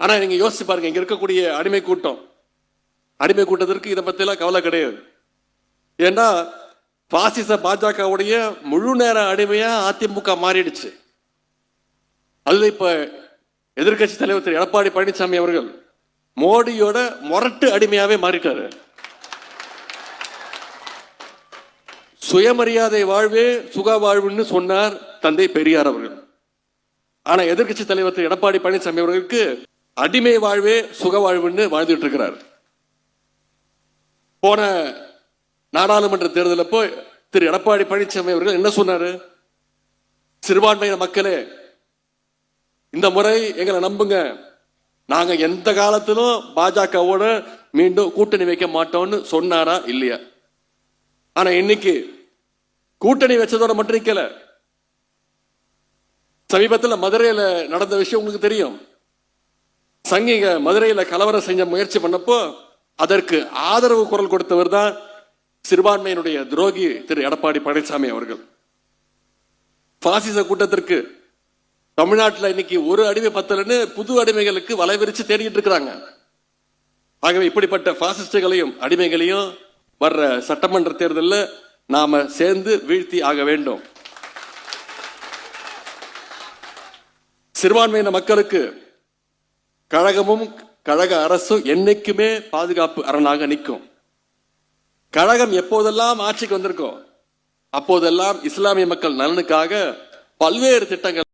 ஆனா நீங்க யோசிச்சு பாருங்க, இங்க இருக்கக்கூடிய அடிமை கூட்டத்திற்கு இதை பத்தி எல்லாம் கவலை கிடையாது. ஏன்னா பாசிச பாஜகவுடைய முழு நேர அடிமையா அதிமுக மாறிடுச்சு. அதுல இப்ப எதிர்கட்சி தலைவர் திரு எடப்பாடி பழனிசாமி அவர்கள் மோடியோட முரட்டு அடிமையாவே மாறிட்டாரு. சுயமரியாதை வாழ்வே சுக வாழ்வுன்னு சொன்னார் தந்தை பெரியார் அவர்கள். ஆனா எதிர்கட்சி தலைவர் திரு எடப்பாடி பழனிசாமி அவர்களுக்கு அடிமை வாழ்வே சுக வாழ்வுன்னு வாழ்ந்துட்டு இருக்கிறார். போன நாடாளுமன்ற தேர்தலில் போய் திரு எடப்பாடி பழனிசாமி அவர்கள் என்ன சொன்னாரு? சிறுபான்மையின மக்களே, இந்த முறை எங்களை நம்புங்க, நாங்க எந்த காலத்திலும் பாஜகவோட மீண்டும் கூட்டணி வைக்க மாட்டோம்னு சொன்னாரா இல்லையா? ஆனா இன்னைக்கு கூட்டணி வச்சதோட மட்டும் நிக்கல. சமீபத்தில் மதுரையில நடந்த விஷயம் உங்களுக்கு தெரியும். சங்கிங்க மதுரையில கலவரம் செஞ்ச முயற்சி பண்ணப்போ அதற்கு ஆதரவு குரல் கொடுத்தவர் தான் சிறுபான்மையினுடைய துரோகி திரு எடப்பாடி பழனிசாமி அவர்கள். பாசிச கூட்டத்திற்கு தமிழ்நாட்டில் இன்னைக்கு ஒரு அடிமை பத்தலன்னு புது அடிமைகளுக்கு வலை விரிச்சு தேடிட்டு இருக்கிறாங்க. ஆகவே இப்படிப்பட்ட பாசிஸ்டுகளையும் அடிமைகளையும் வர்ற சட்டமன்ற தேர்தலில் நாம சேர்ந்து வீழ்த்தி ஆக வேண்டும். சிறுபான்மையின மக்களுக்கு கழகமும் கழக அரசும் என்னைக்குமே பாதுகாப்பு அரணாக நிற்கும். கழகம் எப்போதெல்லாம் ஆட்சிக்கு வந்திருக்கோம் அப்போதெல்லாம் இஸ்லாமிய மக்கள் நலனுக்காக பல்வேறு திட்டங்கள்